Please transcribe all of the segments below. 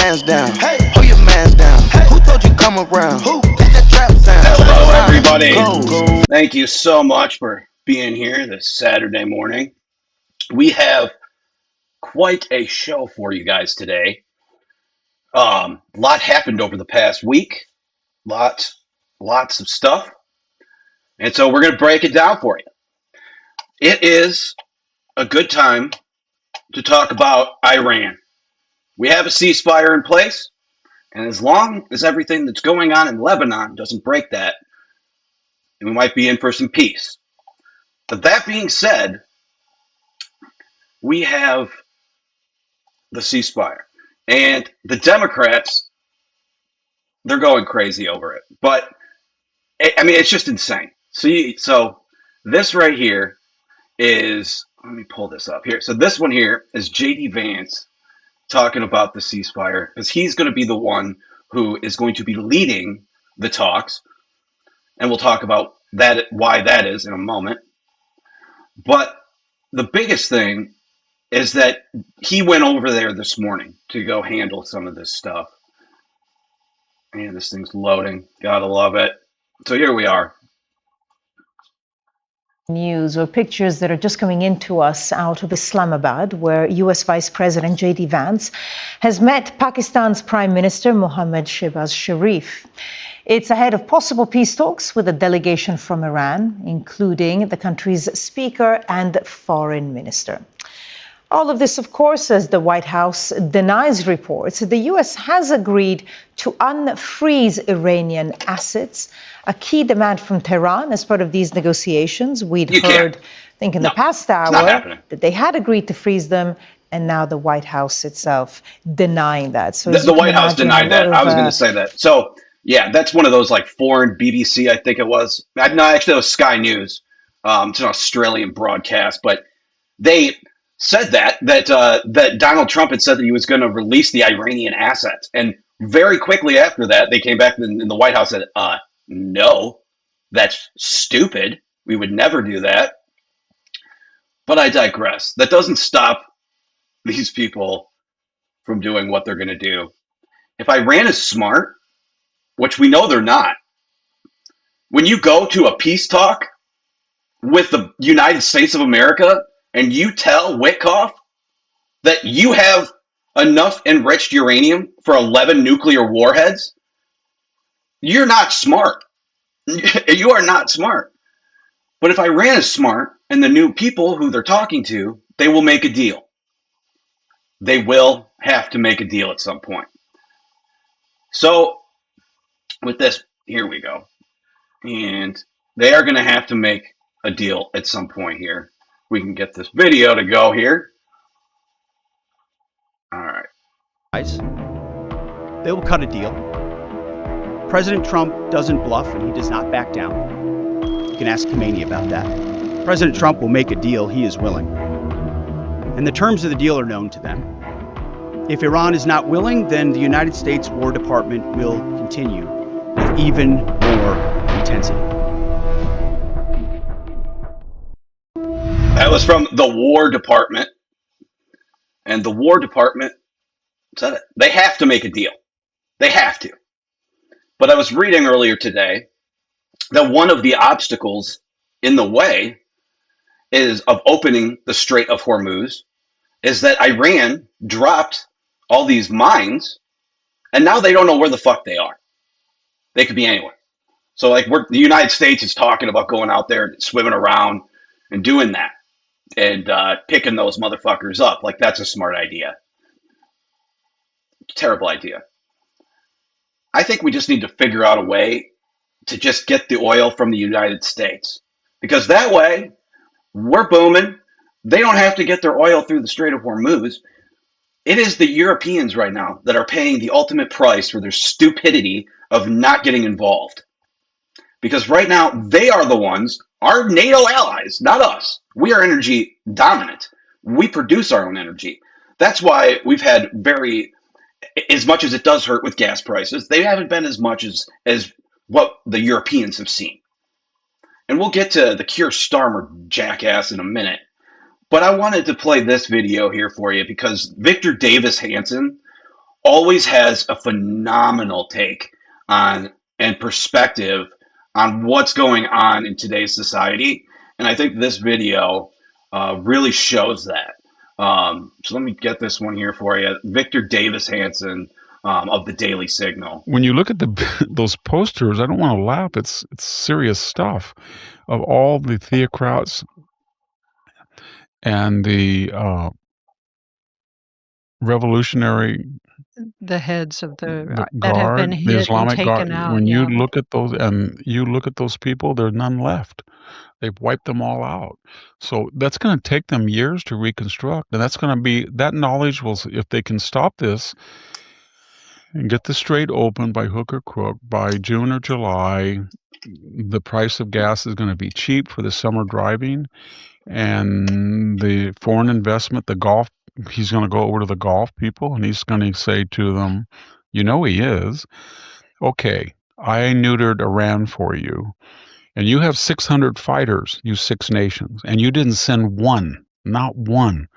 hands down. Hey, hold your mans down. Hey, who told you come around? Who? Get that trap sound. Hello, everybody. Thank you so much for being here this Saturday morning. We have quite a show for you guys today. A lot happened over the past week. Lots of stuff. And so we're going to break it down for you. It is a good time to talk about Iran. We have a ceasefire in place, and as long as everything that's going on in Lebanon doesn't break that, we might be in for some peace. But that being said, we have the ceasefire. And the Democrats, they're going crazy over it. But, I mean, it's just insane. So this right here is, let me pull this up here. So this one here is J.D. Vance talking about the ceasefire, because he's going to be the one who is going to be leading the talks. And we'll talk about that, why that is in a moment. But the biggest thing is that he went over there this morning to go handle some of this stuff. Man, this thing's loading. Gotta love it. So here we are. News or pictures that are just coming into us out of Islamabad, where U.S. Vice President J.D. Vance has met Pakistan's Prime Minister Mohammad Shehbaz Sharif. It's ahead of possible peace talks with a delegation from Iran, including the country's speaker and foreign minister. All of this, of course, as the White House denies reports that the U.S. has agreed to unfreeze Iranian assets, a key demand from Tehran as part of these negotiations. We'd heard, I think, in the past hour that they had agreed to freeze them, and now the White House itself denying that. So the White House denied that. I was going to say that. So, yeah, that's one of those like foreign BBC, I think it was. No, actually, it was Sky News. It's an Australian broadcast, but they said that Donald Trump had said that he was going to release the Iranian assets, and very quickly after that, they came back in the White House and said, "No, that's stupid. We would never do that." But I digress. That doesn't stop these people from doing what they're going to do. If Iran is smart, which we know they're not, when you go to a peace talk with the United States of America, and you tell Witkoff that you have enough enriched uranium for 11 nuclear warheads, you're not smart. You are not smart. But if Iran is smart, and the new people who they're talking to, they will make a deal. They will have to make a deal at some point. So with this, here we go. And they are going to have to make a deal at some point here. We can get this video to go here. All right. They will cut a deal. President Trump doesn't bluff, and he does not back down. You can ask Khomeini about that. President Trump will make a deal. He is willing. And the terms of the deal are known to them. If Iran is not willing, then the United States War Department will continue with even more intensity. That was from the War Department. And the War Department said it. They have to make a deal. They have to. But I was reading earlier today that one of the obstacles in the way of opening the Strait of Hormuz is that Iran dropped all these mines, and now they don't know where the fuck they are. They could be anywhere. So like the United States is talking about going out there, swimming around and doing that. And picking those motherfuckers up. Like, that's a smart idea. Terrible idea. I think we just need to figure out a way to just get the oil from the United States. Because that way, we're booming. They don't have to get their oil through the Strait of Hormuz. It is the Europeans right now that are paying the ultimate price for their stupidity of not getting involved. Because right now, they are the ones, our NATO allies, not us. We are energy dominant. We produce our own energy. That's why we've had as much as it does hurt with gas prices, they haven't been as much as what the Europeans have seen. And we'll get to the Keir Starmer jackass in a minute. But I wanted to play this video here for you because Victor Davis Hanson always has a phenomenal take on and perspective on what's going on in today's society. And I think this video really shows that. So let me get this one here for you. Victor Davis Hanson of the Daily Signal. When you look at those posters, I don't want to laugh. It's serious stuff. Of all the theocrats and the revolutionary, the heads of the that have guard, been the hit and Islamic guard. taken out. When you Yeah. look at those, and you look at those people, there's none left. They've wiped them all out. So that's going to take them years to reconstruct, and that's going to be that knowledge will. If they can stop this and get the strait open by hook or crook by June or July, the price of gas is going to be cheap for the summer driving, and the foreign investment, the Gulf, he's going to go over to the Gulf people and he's going to say to them, you know, he is, okay, I neutered Iran for you, and you have 600 fighters, you 6 nations, and you didn't send one, not one.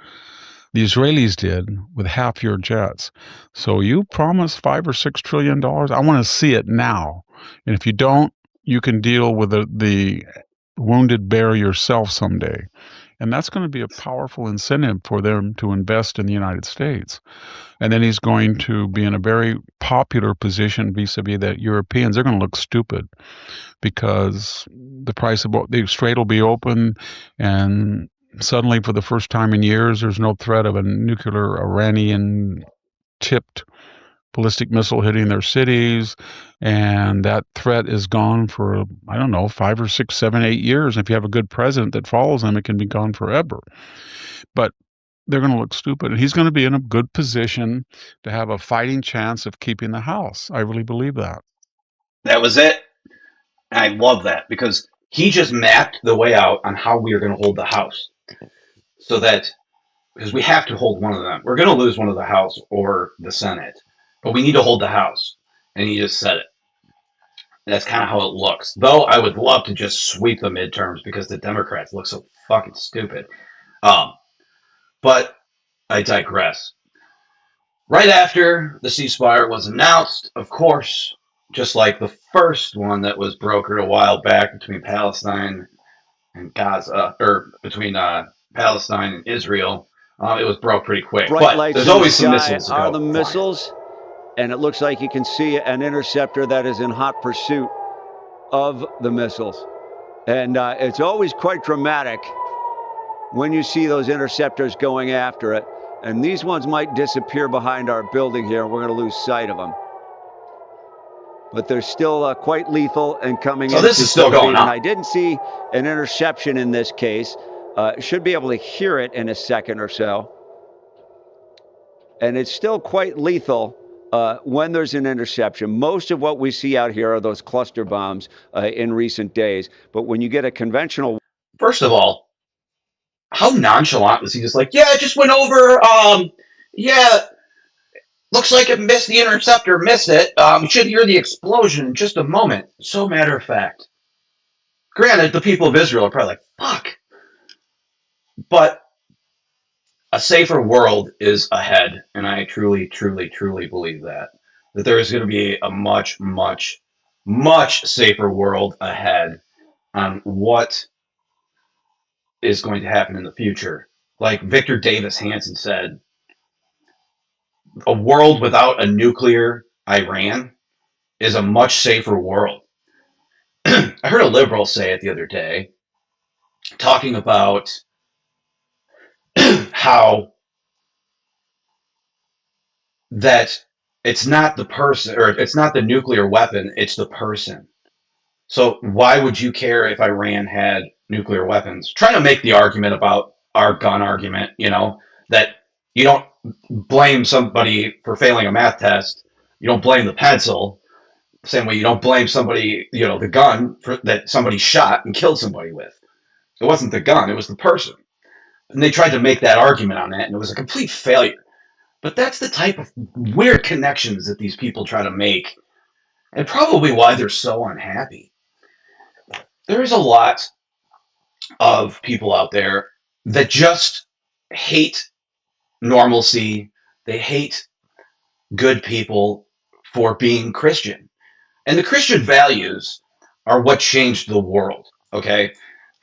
The Israelis did with half your jets. So you promised $5 or $6 trillion. I want to see it now. And if you don't, you can deal with the wounded bear yourself someday. And that's going to be a powerful incentive for them to invest in the United States. And then he's going to be in a very popular position vis-a-vis the Europeans. They're going to look stupid because the price of the strait will be open, and suddenly, for the first time in years, there's no threat of a nuclear Iranian tipped ballistic missile hitting their cities, and that threat is gone for, I don't know, 5 or 6, 7, 8 years. If you have a good president that follows them, it can be gone forever. But they're going to look stupid, and he's going to be in a good position to have a fighting chance of keeping the House. I really believe that. That was it. I love that because he just mapped the way out on how we are going to hold the House. So that, because we have to hold one of them. We're going to lose one of the House or the Senate, but we need to hold the House. And he just said it. That's kind of how it looks. Though I would love to just sweep the midterms because the Democrats look so fucking stupid. But I digress. Right after the ceasefire was announced, of course, just like the first one that was brokered a while back between Palestine and Gaza, or between Palestine and Israel, it was broke pretty quick. Bright but there's always some missiles. Are the missiles, and it looks like you can see an interceptor that is in hot pursuit of the missiles. And it's always quite dramatic when you see those interceptors going after it. And these ones might disappear behind our building here, and we're going to lose sight of them. But they're still quite lethal and coming in. So this is still going on. I didn't see an interception in this case. Should be able to hear it in a second or so. And it's still quite lethal when there's an interception. Most of what we see out here are those cluster bombs in recent days. But when you get a conventional... First of all, how nonchalant was he? Just like, yeah, it just went over. Yeah, looks like it missed the interceptor, missed it. You should hear the explosion in just a moment. So matter of fact. Granted, the people of Israel are probably like, fuck. But a safer world is ahead, and I truly, truly, truly believe that there is going to be a much, much, much safer world ahead on what is going to happen in the future. Like Victor Davis Hanson said, a world without a nuclear Iran is a much safer world. I heard a liberal say it the other day, talking about how that it's not the person, or it's not the nuclear weapon, it's the person. So why would you care if Iran had nuclear weapons? Trying to make the argument about our gun argument, that you don't blame somebody for failing a math test. You don't blame the pencil. Same way you don't blame somebody, the gun that somebody shot and killed somebody with. It wasn't the gun, it was the person. And they tried to make that argument on that, and it was a complete failure. But that's the type of weird connections that these people try to make, and probably why they're so unhappy. There's a lot of people out there that just hate normalcy. They hate good people for being Christian. And the Christian values are what changed the world, okay?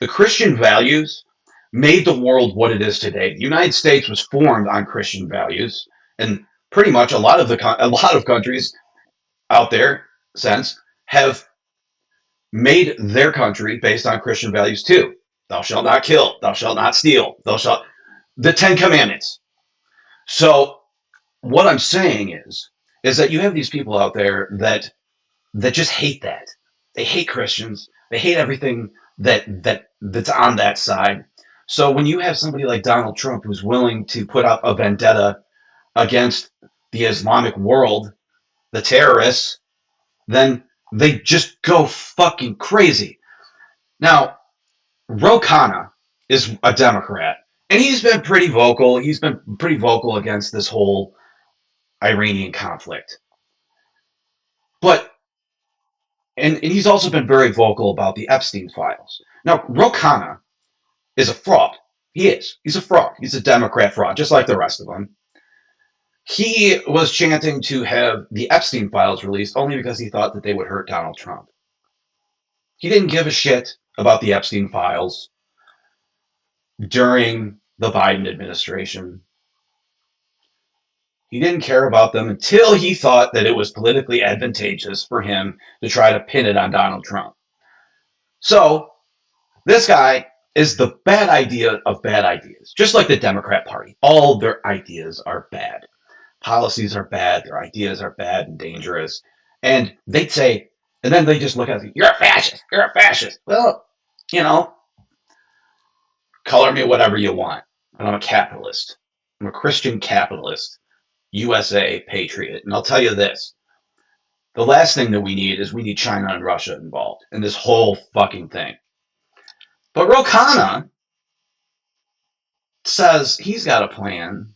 The Christian values made the world what it is today. The United States was formed on Christian values, and pretty much a lot of countries out there since have made their country based on Christian values too. Thou shalt not kill, thou shalt not steal, thou shalt the 10 commandments. So what I'm saying is that you have these people out there that just hate that. They hate Christians. They hate everything that's on that side. So when you have somebody like Donald Trump who's willing to put up a vendetta against the Islamic world, the terrorists, then they just go fucking crazy. Now, Ro Khanna is a Democrat, and he's been pretty vocal. He's been pretty vocal against this whole Iranian conflict. But and he's also been very vocal about the Epstein files. Now, Ro Khanna is a fraud. He is. He's a fraud. He's a Democrat fraud, just like the rest of them. He was chanting to have the Epstein files released only because he thought that they would hurt Donald Trump. He didn't give a shit about the Epstein files during the Biden administration. He didn't care about them until he thought that it was politically advantageous for him to try to pin it on Donald Trump. So, this guy is the bad idea of bad ideas, just like the Democrat Party. All their ideas are bad. Policies are bad, their ideas are bad and dangerous. And they'd say, and then they just look at you, you're a fascist, you're a fascist. Well, you know, color me whatever you want. And I'm a capitalist. I'm a Christian capitalist. USA patriot. And I'll tell you this. The last thing that we need is we need China and Russia involved in this whole fucking thing. But Ro Khanna says he's got a plan.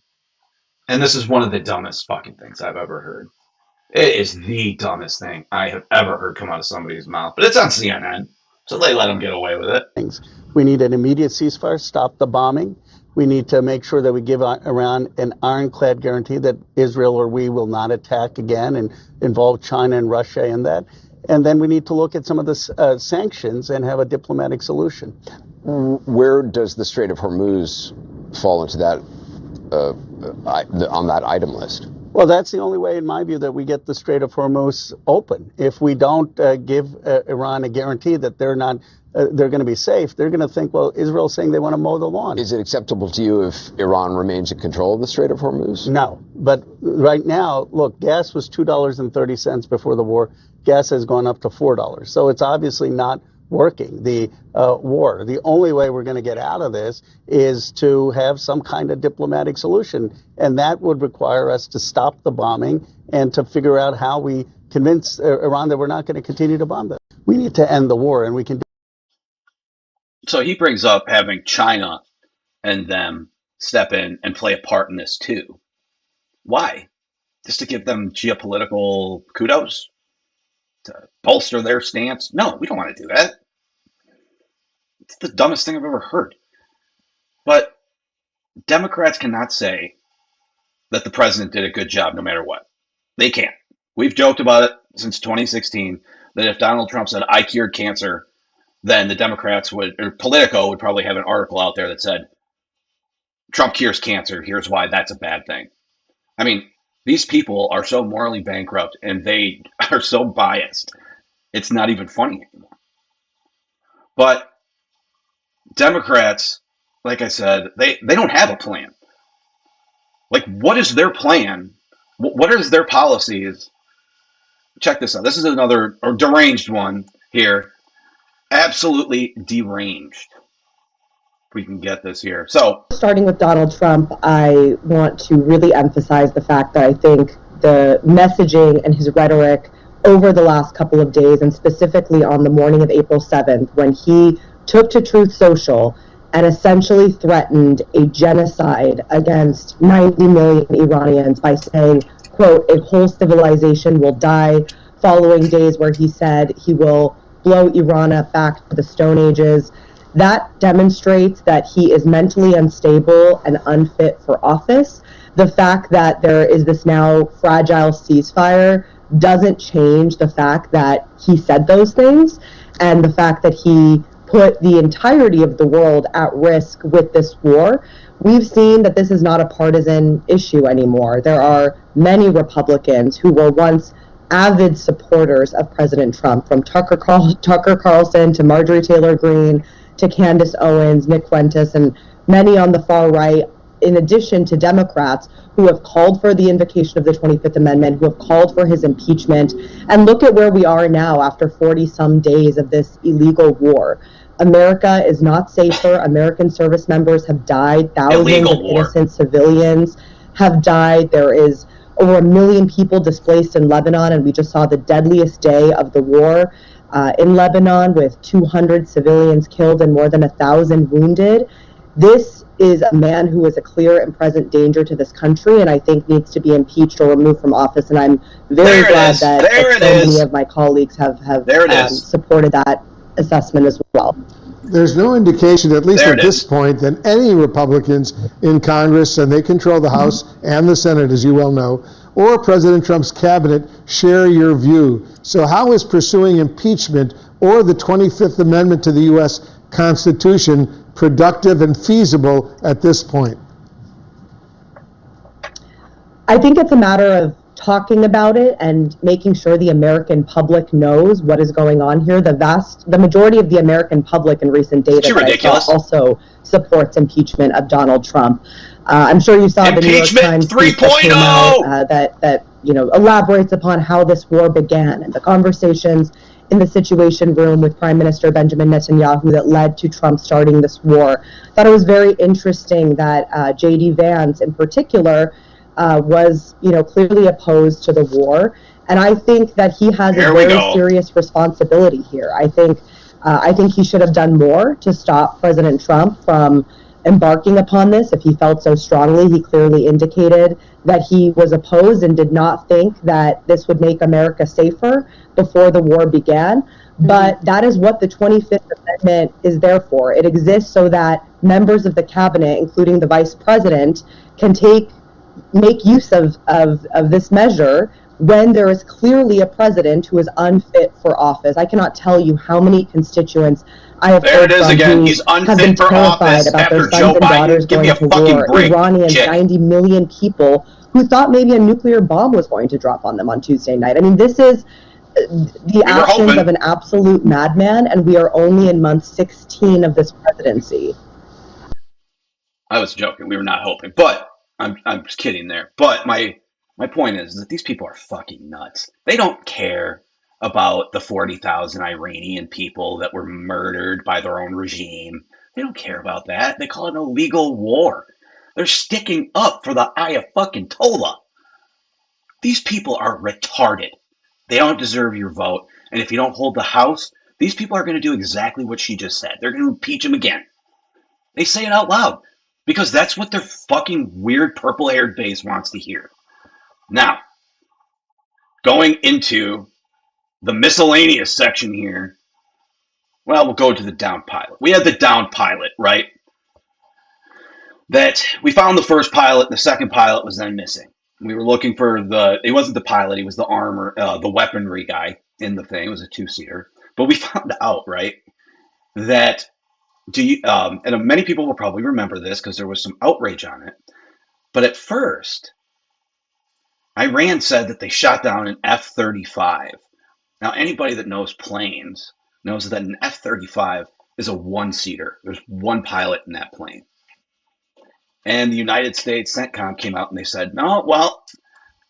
And this is one of the dumbest fucking things I've ever heard. It is the dumbest thing I have ever heard come out of somebody's mouth. But it's on CNN. So they let him get away with it. We need an immediate ceasefire, stop the bombing. We need to make sure that we give Iran an ironclad guarantee that Israel or we will not attack again and involve China and Russia in that. And then we need to look at some of the sanctions and have a diplomatic solution. Where does the Strait of Hormuz fall into that, on that item list? Well, that's the only way, in my view, that we get the Strait of Hormuz open. If we don't give Iran a guarantee that they're going to be safe, they're going to think, well, Israel's saying they want to mow the lawn. Is it acceptable to you if Iran remains in control of the Strait of Hormuz? No. But right now, look, gas was $2.30 before the war. Gas has gone up to $4. So it's obviously not working, the war. The only way we're going to get out of this is to have some kind of diplomatic solution. And that would require us to stop the bombing and to figure out how we convince Iran that we're not going to continue to bomb them. We need to end the war, and we can do. So he brings up having China and them step in and play a part in this too. Why? Just to give them geopolitical kudos? To bolster their stance? No, we don't want to do that. It's the dumbest thing I've ever heard. But Democrats cannot say that the president did a good job no matter what. They can't. We've joked about it since 2016 that if Donald Trump said, I cured cancer, then the Democrats would, or Politico would probably have an article out there that said, Trump cures cancer, here's why that's a bad thing. I mean, these people are so morally bankrupt and they are so biased. It's not even funny anymore. But Democrats, like I said, they don't have a plan. Like, what is their plan? What is their policies? Check this out. This is another deranged one here. Absolutely deranged. If we can get this here. So, starting with Donald Trump, I want to really emphasize the fact that I think the messaging and his rhetoric over the last couple of days, and specifically on the morning of April 7th, when he took to Truth Social and essentially threatened a genocide against 90 million Iranians by saying, quote, a whole civilization will die, following days where he said he will blow Iran up back to the Stone Ages. That demonstrates that he is mentally unstable and unfit for office. The fact that there is this now fragile ceasefire doesn't change the fact that he said those things, and the fact that he put the entirety of the world at risk with this war. We've seen that this is not a partisan issue anymore. There are many Republicans who were once avid supporters of President Trump, from Tucker Carlson to Marjorie Taylor Greene to Candace Owens, Nick Fuentes, and many on the far right, in addition to Democrats, who have called for the invocation of the 25th Amendment, who have called for his impeachment. And look at where we are now after 40-some days of this illegal war. America is not safer. American service members have died. Thousands of innocent civilians have died. There is over 1 million people displaced in Lebanon, and we just saw the deadliest day of the war in Lebanon, with 200 civilians killed and more than 1,000 wounded. This is a man who is a clear and present danger to this country, and I think needs to be impeached or removed from office. And I'm very glad that so many of my colleagues have supported that assessment as well. There's no indication, at least at this point, that any Republicans in Congress, and they control the House and the Senate, as you well know, or President Trump's cabinet share your view. So how is pursuing impeachment or the 25th Amendment to the U.S. Constitution productive and feasible at this point? I think it's a matter of talking about it and making sure the American public knows what is going on here. The majority of the American public in recent data that I saw also supports impeachment of Donald Trump. I'm sure you saw the New York Times 3.0 that elaborates upon how this war began and the conversations in the Situation Room with Prime Minister Benjamin Netanyahu that led to Trump starting this war. I thought it was very interesting that J.D. Vance in particular was clearly opposed to the war, and I think that he has a very serious responsibility here. I think he should have done more to stop President Trump from embarking upon this. If he felt so strongly, he clearly indicated that he was opposed and did not think that this would make America safer before the war began. But that is what the 25th Amendment is there for. It exists so that members of the cabinet, including the vice president, can make use of this measure when there is clearly a president who is unfit for office. I cannot tell you how many constituents I have heard from who have been terrified about their sons and daughters going to war. Iranians, 90 million people who thought maybe a nuclear bomb was going to drop on them on Tuesday night. I mean, this is the actions of an absolute madman, and we are only in month 16 of this presidency. I was joking. We were not hoping, but I'm just kidding there. But my point is that these people are fucking nuts. They don't care about the 40,000 Iranian people that were murdered by their own regime. They don't care about that. They call it an illegal war. They're sticking up for the Ayatollah. These people are retarded. They don't deserve your vote. And if you don't hold the House, these people are going to do exactly what she just said. They're going to impeach him again. They say it out loud because that's what their fucking weird purple-haired base wants to hear. Now, going into the miscellaneous section here, well, we'll go to the down pilot. We had the down pilot, right? That we found the first pilot, the second pilot was then missing. We were looking for it wasn't the pilot, he was the armor, the weaponry guy in the thing. It was a two-seater. But we found out, right, that, and many people will probably remember this because there was some outrage on it. But at first, Iran said that they shot down an F-35. Now, anybody that knows planes knows that an F-35 is a one-seater. There's one pilot in that plane. And the United States CENTCOM came out and they said, no, well,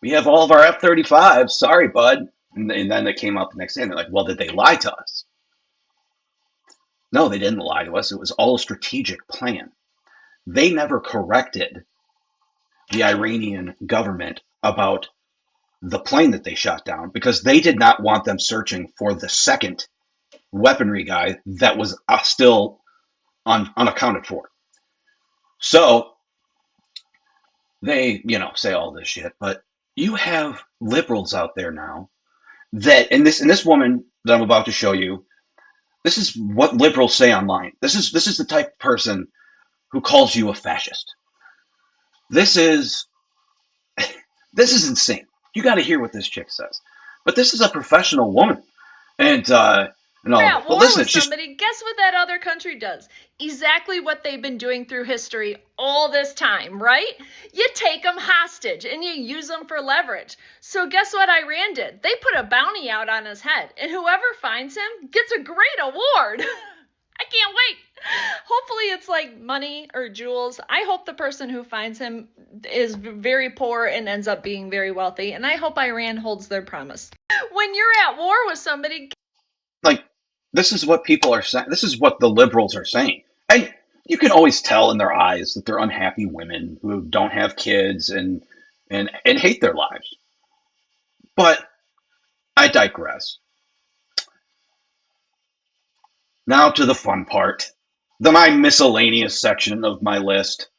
we have all of our F-35s. Sorry, bud. And then they came out the next day and they're like, well, did they lie to us? No, they didn't lie to us. It was all a strategic plan. They never corrected the Iranian government about the plane that they shot down because they did not want them searching for the second weaponry guy that was still unaccounted for. So they, say all this shit, but you have liberals out there now that, and this woman that I'm about to show you, this is what liberals say online. This is the type of person who calls you a fascist. This is This is insane. You got to hear what this chick says. But this is a professional woman. And all. Yeah, Well, war listen, with somebody. Guess what that other country does? Exactly what they've been doing through history all this time, right? You take them hostage and you use them for leverage. So guess what Iran did? They put a bounty out on his head, and whoever finds him gets a great award. I can't wait. Hopefully it's like money or jewels. I hope the person who finds him is very poor and ends up being very wealthy. And I hope Iran holds their promise. When you're at war with somebody... Like, this is what people are saying. This is what the liberals are saying. And you can always tell in their eyes that they're unhappy women who don't have kids and hate their lives. But I digress. Now to the fun part. My miscellaneous section of my list.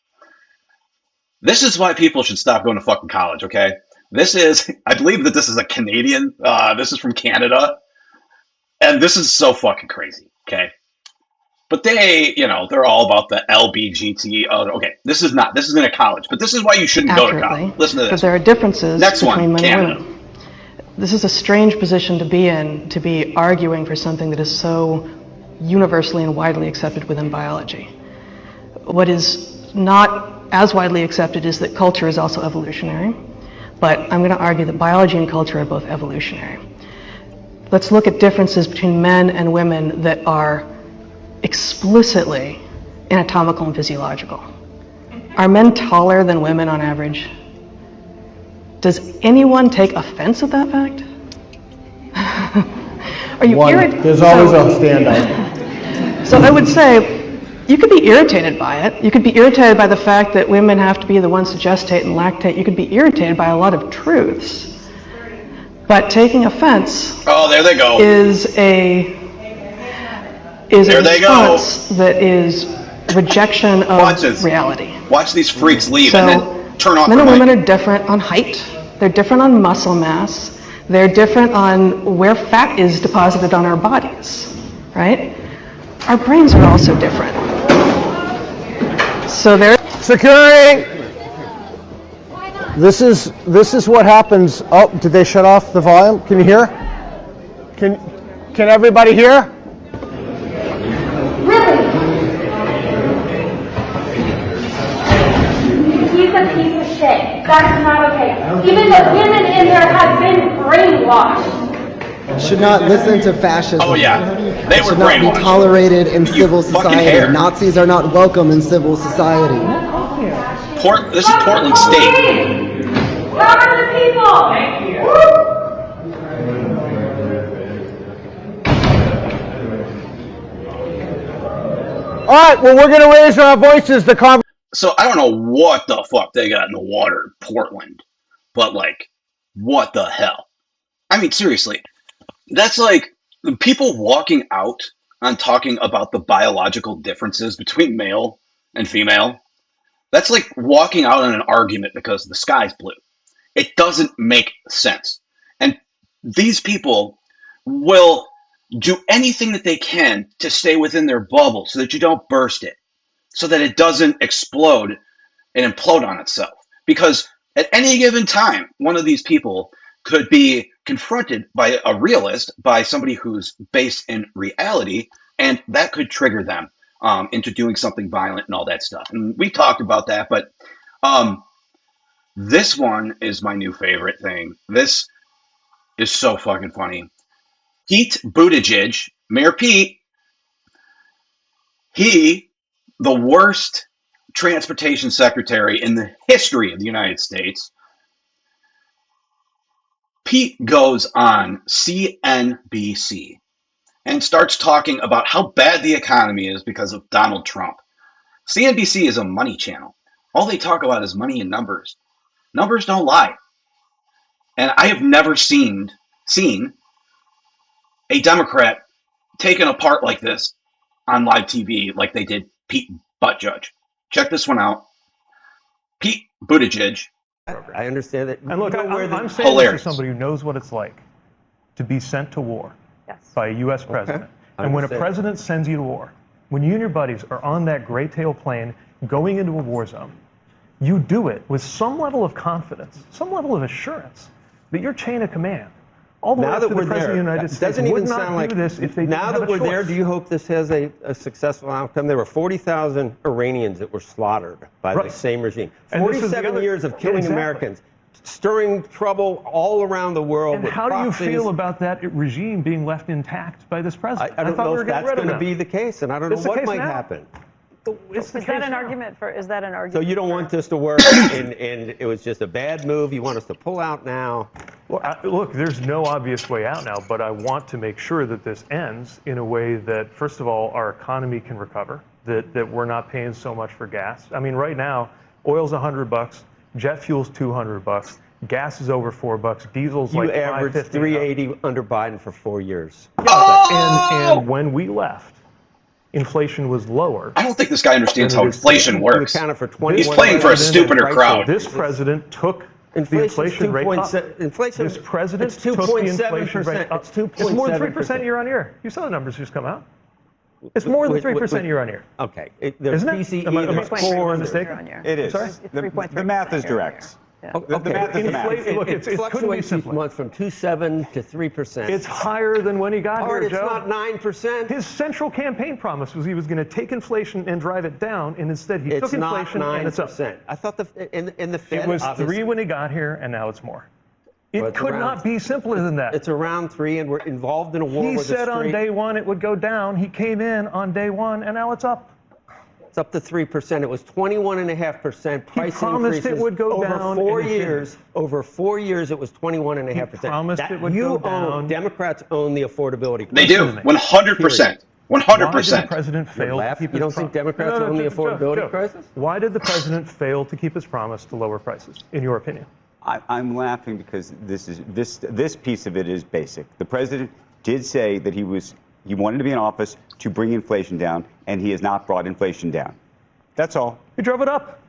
This is why people should stop going to fucking college, okay? I believe that this is a Canadian. This is from Canada. And this is so fucking crazy, okay? But they're all about the LBGT. Okay, this isn't a college, but this is why you shouldn't go to college. Listen to this. Because there are differences between men Canada. and women. This is a strange position to be in, to be arguing for something that is so universally and widely accepted within biology. What is not as widely accepted is that culture is also evolutionary, but I'm going to argue that biology and culture are both evolutionary. Let's look at differences between men and women that are explicitly anatomical and physiological. Are men taller than women on average? Does anyone take offense at that fact? Are you irritated? There's always a standout. So I would say you could be irritated by it. You could be irritated by the fact that women have to be the ones to gestate and lactate. You could be irritated by a lot of truths. But taking offense there they go. is a response that is rejection of reality. Watch these freaks leave So, and then turn off men and their women mic. are different on height. They're different on muscle mass. They're different on where fat is deposited on our bodies, right? Our brains are also different. So they're... Security! This is what happens. Oh, did they shut off the volume? Can you hear? Can everybody hear? He's a piece of shit. That's not okay. Even the women in there have been brainwashed. Should not listen to fascism. Oh yeah, they were should not be brainwashed. tolerated in civil fucking society. hair. Nazis are not welcome in civil society. This is Portland State. Where are the people? Thank you. All right, well, we're going to raise our voices. So I don't know what the fuck they got in the water in Portland, but like, what the hell? I mean, seriously, that's like people walking out and talking about the biological differences between male and female. That's like walking out on an argument because the sky's blue. It doesn't make sense. And these people will do anything that they can to stay within their bubble so that you don't burst it, so that it doesn't explode and implode on itself. Because at any given time, one of these people could be confronted by a realist, by somebody who's based in reality, and that could trigger them into doing something violent and all that stuff. And we talked about that, but this one is my new favorite thing. This is so fucking funny. Pete Buttigieg, Mayor Pete, the worst transportation secretary in the history of the United States. Pete goes on CNBC and starts talking about how bad the economy is because of Donald Trump. CNBC is a money channel. All they talk about is money and numbers. Numbers don't lie. And I have never seen a Democrat taken apart like this on live TV like they did Pete Buttigieg. Check this one out. Pete Buttigieg. I understand that. And look, I'm saying this as somebody who knows what it's like to be sent to war by a U.S. president. Okay. And when a president sends you to war, when you and your buddies are on that gray tail plane going into a war zone, you do it with some level of confidence, some level of assurance that your chain of command, all the way up to the President of the United States, would not do this if they didn't have a choice. Now that we're there, do you hope this has a successful outcome? There were 40,000 Iranians that were slaughtered by the same regime. 47 years of killing Americans, stirring trouble all around the world. And how do you feel about that regime being left intact by this president? I don't know if that's going to be the case, and I don't know what might happen. Is that an argument? So you don't want this to work, and it was just a bad move. You want us to pull out now? Well, look, there's no obvious way out now, but I want to make sure that this ends in a way that, first of all, our economy can recover, that we're not paying so much for gas. I mean, right now, oil's $100, jet fuel's $200, gas is over $4, diesel's like $5.50. You averaged 380 under Biden for 4 years. Yeah, and when we left, inflation was lower. I don't think this guy understands how inflation works. For He's playing for a stupider crowd. This president took the inflation rate up. This president took the inflation rate up. It's more than 3% year on year. You saw the numbers just come out. It's more than 3% year on year. Okay. Isn't it? Am I mistaken? It is. Sorry? The math is direct. Okay. The math is the math. Look, it fluctuates each month from 2.7 to 3%. It's higher than when he got here, Joe. It's not 9%. His central campaign promise was he was going to take inflation and drive it down, and instead he took inflation and it's up. I thought in the Fed it was 3 when he got here, and now it's more. It could not be simpler than that. It's around 3, and we're involved in a war. He said on day one it would go down. He came in on day one, and now it's up. It's up to 3%. It was 21.5% price promised increases it would go over down 4 years. Over 4 years, it was 21.5%. Promised it would go down. Democrats own the affordability crisis. They do, 100%. 100%. Why did the president fail to keep his promise? You don't think Democrats own the affordability crisis? Why did the president fail to keep his promise to lower prices, in your opinion? I'm laughing because this piece of it is basic. The president did say that he wanted to be in office to bring inflation down, and he has not brought inflation down. That's all. He drove it up.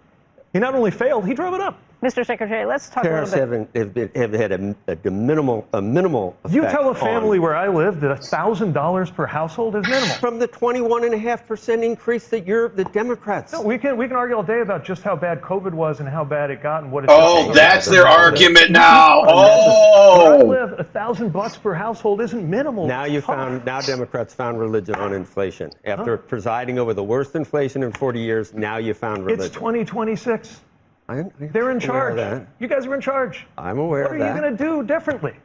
He not only failed, he drove it up. Mr. Secretary, let's talk a little bit. Have had a minimal effect. You tell a family where I live that $1,000 per household is minimal. From the 21.5% increase that the Democrats. No, we can argue all day about just how bad COVID was and how bad it got and what it. Oh, that's their argument now. Where I live, $1,000 per household isn't minimal. Now Democrats found religion on inflation. After presiding over the worst inflation in 40 years, now you found religion. It's 2026. They're in charge. You guys are in charge. I'm aware of that. What are you going to do differently?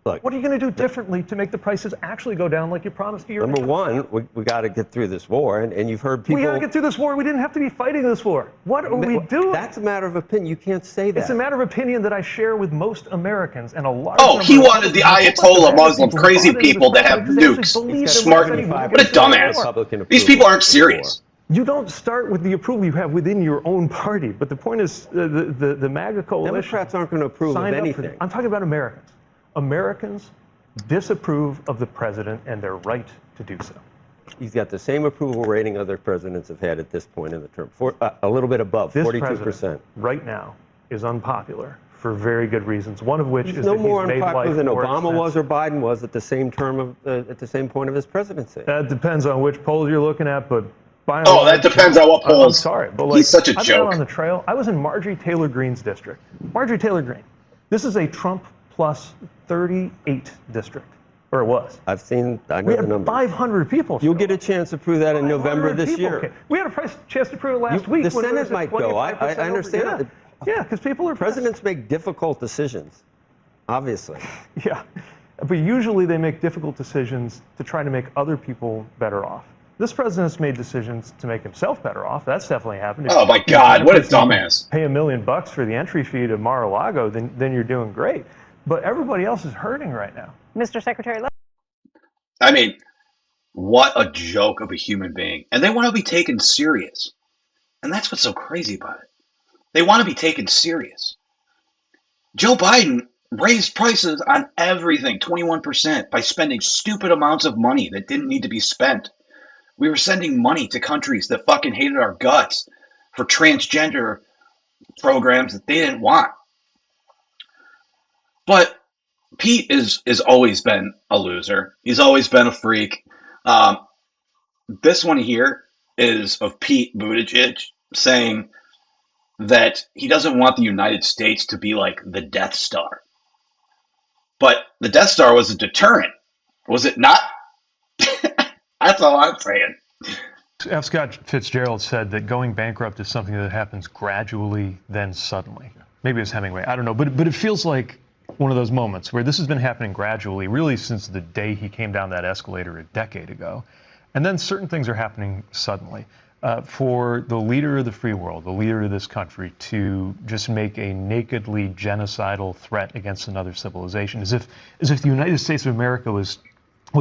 Look, what are you going to do differently to make the prices actually go down like you promised to your Number one, we got to get through this war, and you've heard people. We got to get through this war. We didn't have to be fighting this war. What are we doing? That's a matter of opinion. You can't say that. It's a matter of opinion that I share with most Americans and a large. Oh, he wanted the Ayatollah Muslim crazy people to have nukes. Smart. What a dumbass. These people aren't serious. You don't start with the approval you have within your own party, but the point is the MAGA coalition. Democrats aren't going to approve of anything. I'm talking about Americans. Americans disapprove of the president and their right to do so. He's got the same approval rating other presidents have had at this point in the term, a little bit above, 42%. This president right now is unpopular for very good reasons. One of which is no that more he's made unpopular life than more Obama expensive. was or Biden was at the same at the same point of his presidency. That depends on which polls you're looking at, but. That depends on what polls. I'm sorry, but he's such a I've joke. been on the trail. I was in Marjorie Taylor Greene's district. Marjorie Taylor Greene. This is a Trump plus 38 district, or it was. I know we had the numbers. 500 people. You'll get a chance to prove that in November this year. Okay. We had a chance to prove it last week. The Senate might go. I understand that. Yeah, because people are. Presidents make difficult decisions, obviously. Yeah, but usually they make difficult decisions to try to make other people better off. This president's made decisions to make himself better off. That's definitely happened. Oh my God, what a dumbass. Pay $1 million for the entry fee to Mar-a-Lago, then you're doing great. But everybody else is hurting right now. Mr. Secretary, I mean, what a joke of a human being. And they want to be taken serious. And that's what's so crazy about it. They want to be taken serious. Joe Biden raised prices on everything 21% by spending stupid amounts of money that didn't need to be spent. We were sending money to countries that fucking hated our guts for transgender programs that they didn't want. But Pete is always been a loser. He's always been a freak. This one here is of Pete Buttigieg saying that he doesn't want the United States to be like the Death Star. But the Death Star was a deterrent, was it not? That's all I'm saying. F. Scott Fitzgerald said that going bankrupt is something that happens gradually, then suddenly. Maybe it's Hemingway, I don't know. But it feels like one of those moments where this has been happening gradually, really since the day he came down that escalator a decade ago. And then certain things are happening suddenly. For the leader of the free world, the leader of this country, to just make a nakedly genocidal threat against another civilization, as if the United States of America was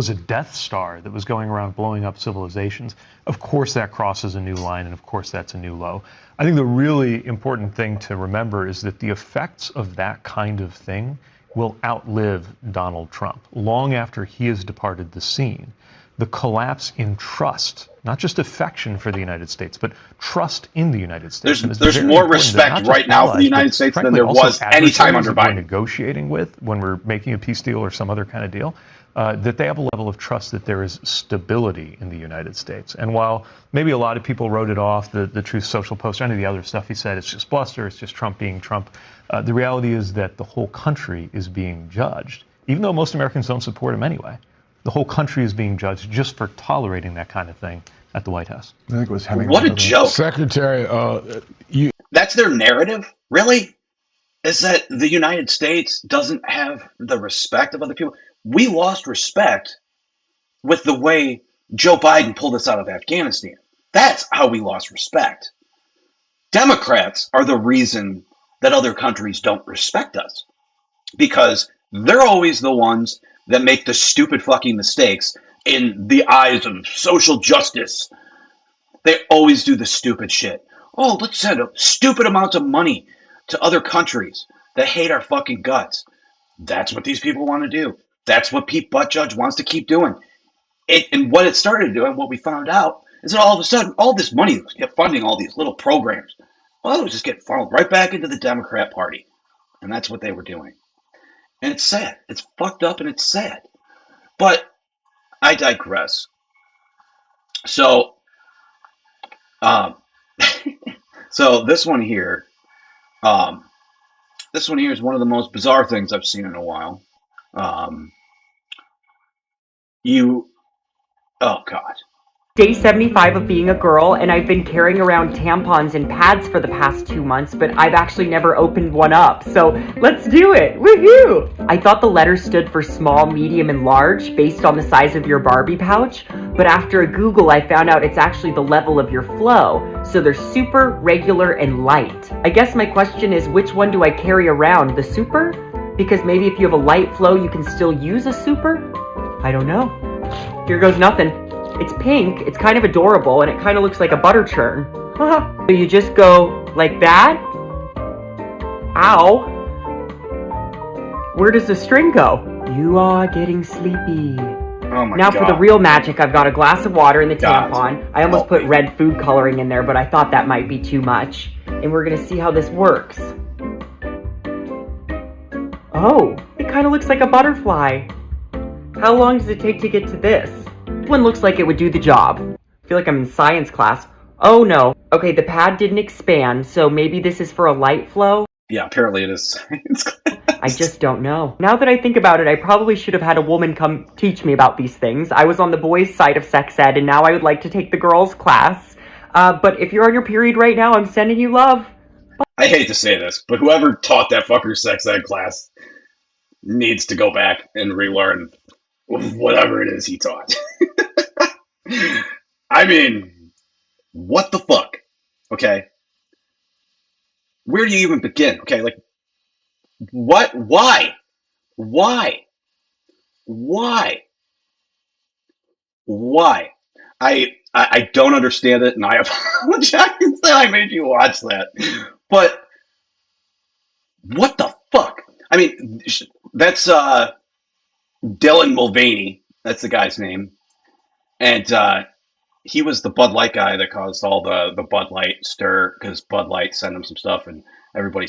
a Death Star that was going around blowing up civilizations. Of course that crosses a new line, and of course that's a new low. I think the really important thing to remember is that the effects of that kind of thing will outlive Donald Trump long after he has departed the scene. The collapse in trust, not just affection for the United States, but trust in the United States. There's more respect right now for the United States than there was any time under Biden. We're negotiating with when we're making a peace deal or some other kind of deal, that they have a level of trust that there is stability in the United States. And while maybe a lot of people wrote it off, the Truth Social post, any of the other stuff he said, it's just bluster, it's just Trump being Trump, the reality is that the whole country is being judged, even though most Americans don't support him anyway. The whole country is being judged just for tolerating that kind of thing at the White House. I think it was Hemingway. What a joke. Secretary, That's their narrative? Really? Is that the United States doesn't have the respect of other people? We lost respect with the way Joe Biden pulled us out of Afghanistan. That's how we lost respect. Democrats are the reason that other countries don't respect us, because they're always the ones that make the stupid fucking mistakes in the eyes of social justice. They always do the stupid shit. Oh, let's send a stupid amounts of money to other countries that hate our fucking guts. That's what these people want to do. That's what Pete Buttigieg wants to keep doing. And what it started doing, what we found out, is that all of a sudden, all this money kept funding all these little programs. Well, it was just getting funneled right back into the Democrat Party. And that's what they were doing. And it's sad. It's fucked up and it's sad. But I digress. So, so this one here is one of the most bizarre things I've seen in a while. Oh God. Day 75 of being a girl, and I've been carrying around tampons and pads for the past 2 months, but I've actually never opened one up. So let's do it. Woohoo! I thought the letters stood for small, medium, and large based on the size of your Barbie pouch, but after a Google, I found out it's actually the level of your flow. So they're super, regular, and light. I guess my question is, which one do I carry around? The super? Because maybe if you have a light flow, you can still use a super? I don't know. Here goes nothing. It's pink, it's kind of adorable, and it kind of looks like a butter churn. So you just go like that? Ow. Where does the string go? You are getting sleepy. Oh my now God. For the real magic, I've got a glass of water in the tampon. I almost put red food coloring in there, but I thought that might be too much. And we're gonna see how this works. Oh, it kind of looks like a butterfly. How long does it take to get to this? This one looks like it would do the job. I feel like I'm in science class. Oh no. Okay, the pad didn't expand, so maybe this is for a light flow? Yeah, apparently it is science class. I just don't know. Now that I think about it, I probably should have had a woman come teach me about these things. I was on the boys' side of sex ed, and now I would like to take the girls' class. But if you're on your period right now, I'm sending you love. I hate to say this, but whoever taught that fucker sex ed class needs to go back and relearn whatever it is he taught. I mean, what the fuck? Okay. Where do you even begin? Okay, like, what? Why? I don't understand it, and I apologize that I made you watch that. But what the fuck? I mean, that's Dylan Mulvaney. That's the guy's name. And he was the Bud Light guy that caused all the Bud Light stir, because Bud Light sent him some stuff and everybody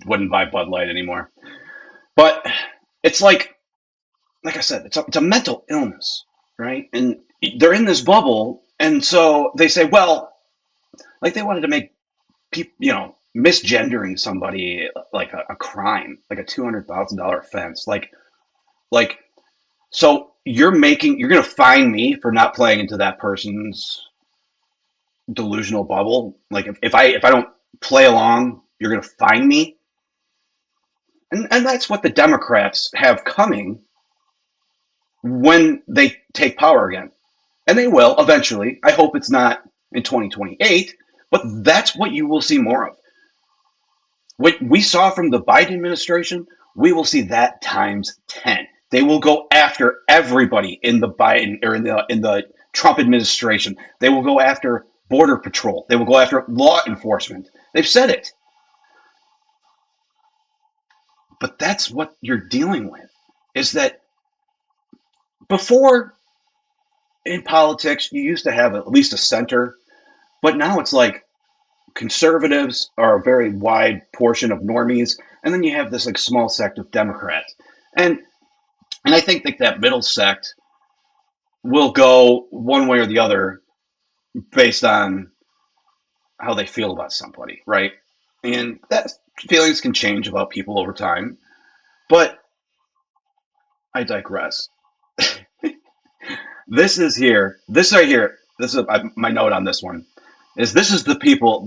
wouldn't buy Bud Light anymore. But it's like I said, it's a mental illness, right? And they're in this bubble, and so they say, well, like they wanted to make misgendering somebody like a crime, like a $200,000 offense. Like, so you're going to fine me for not playing into that person's delusional bubble. Like if I don't play along, you're going to fine me. And that's what the Democrats have coming when they take power again. And they will eventually. I hope it's not in 2028, but that's what you will see more of. What we saw from the Biden administration, we will see that times 10. They will go after everybody in the Biden or in the Trump administration. They will go after Border Patrol. They will go after law enforcement. They've said it. But that's what you're dealing with, is that before in politics, you used to have at least a center, but now it's like conservatives are a very wide portion of normies, and then you have this like small sect of Democrats. And I think that middle sect will go one way or the other based on how they feel about somebody, right? And that feelings can change about people over time, but I digress. This right here, this is my note on this one, is these are the people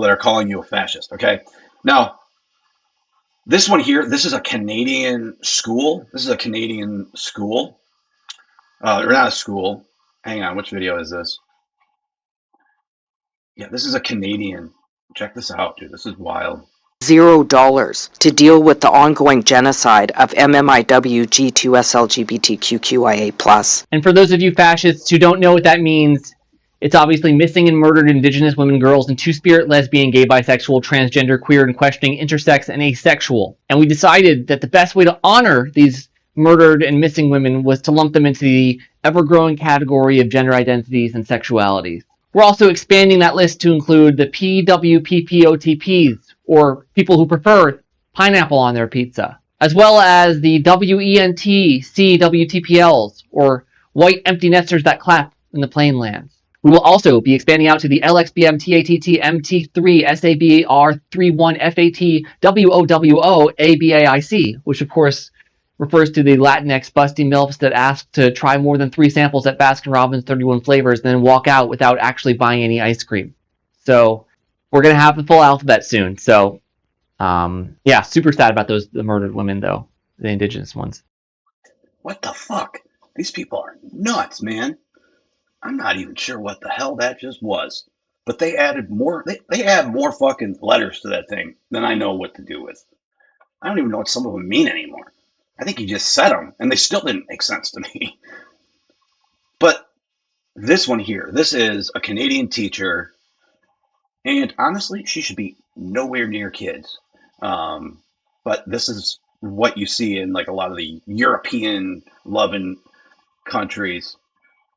that are calling you a fascist, okay? Now, this one here, this is a Canadian school. Or not a school. Hang on, which video is this? Yeah, this is a Canadian. Check this out, dude. This is wild. $0 to deal with the ongoing genocide of MMIW G2SLGBTQIA+. And for those of you fascists who don't know what that means, it's obviously missing and murdered Indigenous women, girls, and two-spirit, lesbian, gay, bisexual, transgender, queer, and questioning, intersex, and asexual. And we decided that the best way to honor these murdered and missing women was to lump them into the ever-growing category of gender identities and sexualities. We're also expanding that list to include the PWPPOTPs, or people who prefer pineapple on their pizza, as well as the WENTCWTPLs, or white empty nesters that clap in the plain lands. We will also be expanding out to the LXBM TATT MT3 SABR 31 FAT WOWO ABAIC, which of course refers to the Latinx busty MILFs that ask to try more than 3 samples at Baskin-Robbins 31 flavors, then walk out without actually buying any ice cream. So we're going to have the full alphabet soon. So yeah, super sad about the murdered women, though, the Indigenous ones. What the fuck? These people are nuts, man. I'm not even sure what the hell that just was. But they added more, they add more fucking letters to that thing than I know what to do with. I don't even know what some of them mean anymore. I think he just said them, and they still didn't make sense to me. But this one here, this is a Canadian teacher, and honestly, she should be nowhere near kids. But this is what you see in like a lot of the European-loving countries.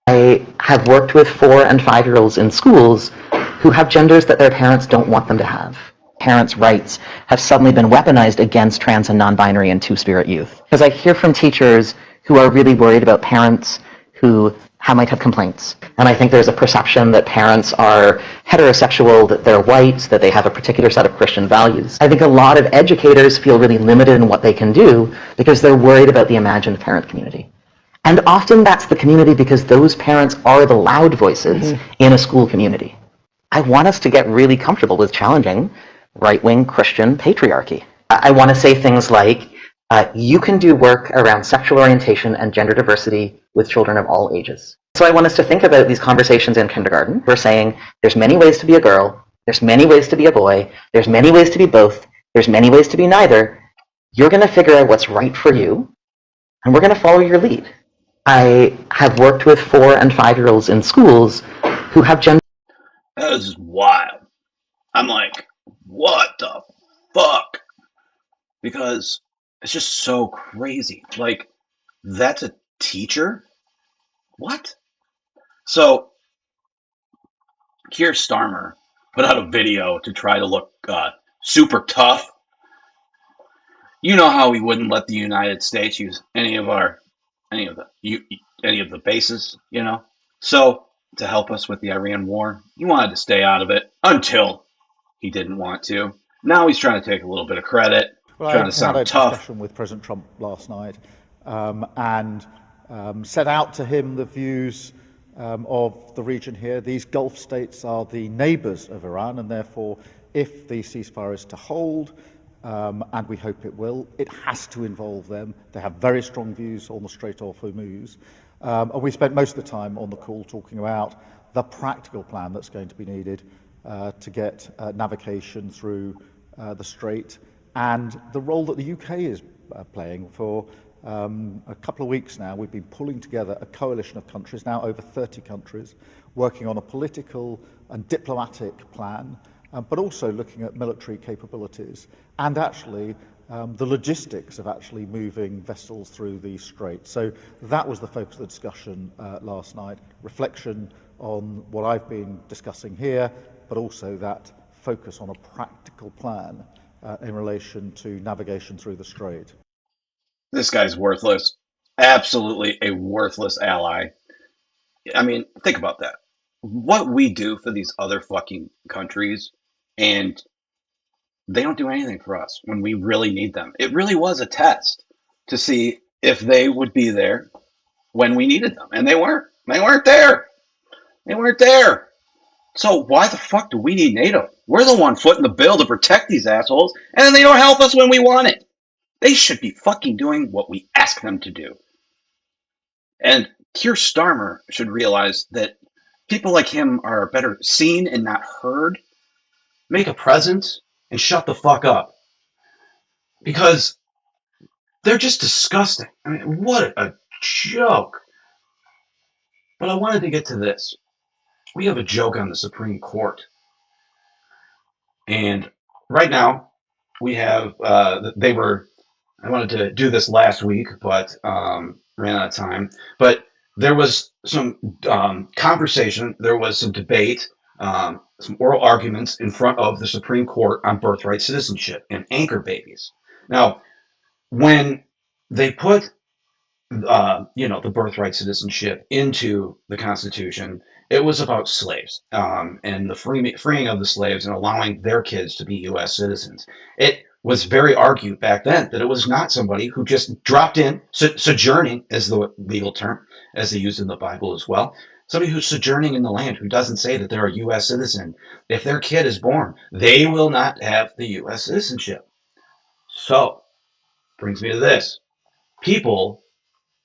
I have worked with 4- and 5-year-olds in schools who have genders that their parents don't want them to have. Parents' rights have suddenly been weaponized against trans and non-binary and two-spirit youth. Because I hear from teachers who are really worried about parents who might have complaints. And I think there's a perception that parents are heterosexual, that they're white, that they have a particular set of Christian values. I think a lot of educators feel really limited in what they can do because they're worried about the imagined parent community. And often that's the community because those parents are the loud voices in a school community. I want us to get really comfortable with challenging right-wing Christian patriarchy. I want to say things like, you can do work around sexual orientation and gender diversity with children of all ages. So I want us to think about these conversations in kindergarten. We're saying there's many ways to be a girl, there's many ways to be a boy, there's many ways to be both, there's many ways to be neither. You're going to figure out what's right for you, and we're going to follow your lead. I have worked with 4- and 5-year-olds in schools who have gender. That is wild. I'm like, what the fuck? Because it's just so crazy. Like, that's a teacher? What? So, Keir Starmer put out a video to try to look super tough. You know how we wouldn't let the United States use any of the bases, you know? So, to help us with the Iran war, he wanted to stay out of it until he didn't want to. Now he's trying to take a little bit of credit, trying to sound had a tough. discussion with President Trump last night and set out to him the views of the region here. These Gulf states are the neighbors of Iran, and therefore, if the ceasefire is to hold, and we hope it will, it has to involve them. They have very strong views on the Strait of Hormuz. And we spent most of the time on the call talking about the practical plan that's going to be needed to get navigation through the Strait, and the role that the UK is playing. For a couple of weeks now, we've been pulling together a coalition of countries, now over 30 countries, working on a political and diplomatic plan, but also looking at military capabilities and actually the logistics of actually moving vessels through the Strait. So that was the focus of the discussion last night, reflection on what I've been discussing here, but also that focus on a practical plan in relation to navigation through the Strait. This guy's worthless. Absolutely a worthless ally. I mean, think about that. What we do for these other fucking countries, and they don't do anything for us when we really need them. It really was a test to see if they would be there when we needed them. And they weren't. They weren't there. They weren't there. So why the fuck do we need NATO? We're the one footing the bill to protect these assholes, and then they don't help us when we want it. They should be fucking doing what we ask them to do. And Keir Starmer should realize that people like him are better seen and not heard. Make a presence and shut the fuck up. Because they're just disgusting. I mean, what a joke. But I wanted to get to this. We have a joke on the Supreme Court. And right now, we have, I wanted to do this last week, but ran out of time. But there was some conversation, there was some debate, some oral arguments in front of the Supreme Court on birthright citizenship and anchor babies. Now, when they put the birthright citizenship into the Constitution, it was about slaves and the freeing of the slaves and allowing their kids to be U.S. citizens. It was very argued back then that it was not somebody who just dropped in, sojourning is the legal term, as they use in the Bible as well. Somebody who's sojourning in the land who doesn't say that they're a U.S. citizen. If their kid is born, they will not have the U.S. citizenship. So, brings me to this. People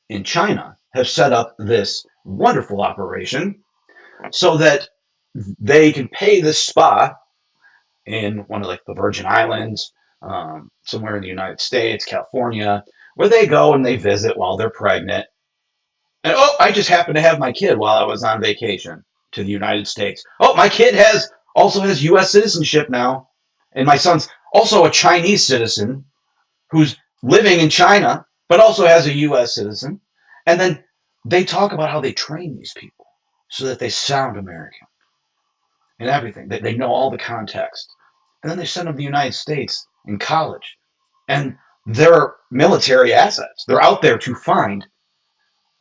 in China have set up this wonderful operation so that they can pay this spa in one of like the Virgin Islands, somewhere in the United States, California, where they go and they visit while they're pregnant. And I just happened to have my kid while I was on vacation to the United States. My kid also has U.S. citizenship now, and my son's also a Chinese citizen who's living in China, but also has a U.S. citizen. And then they talk about how they train these people so that they sound American and everything. They know all the context. And then they send them to the United States in college. And they're military assets. They're out there to find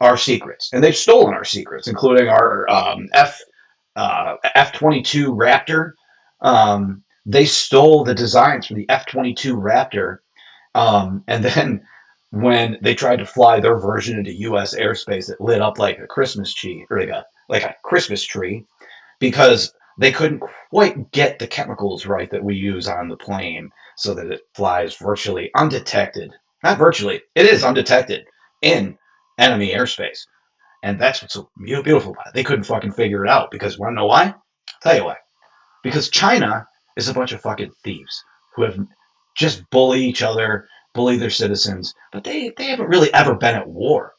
our secrets. And they've stolen our secrets, including our F-22 Raptor. They stole the designs for the F-22 Raptor. And then when they tried to fly their version into U.S. airspace, it lit up like a Christmas tree, or like a Christmas tree, because they couldn't quite get the chemicals right that we use on the plane so that it flies virtually undetected. Not virtually, it is undetected in enemy airspace. And that's what's so beautiful about it. They couldn't fucking figure it out because, want to know why? I'll tell you why. Because China is a bunch of fucking thieves who have just bully each other, bully their citizens, but they haven't really ever been at war.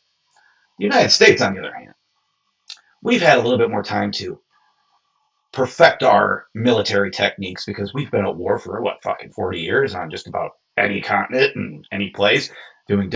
The United States, on the other hand, we've had a little bit more time to perfect our military techniques because we've been at war for, 40 years on just about any continent and any place, doing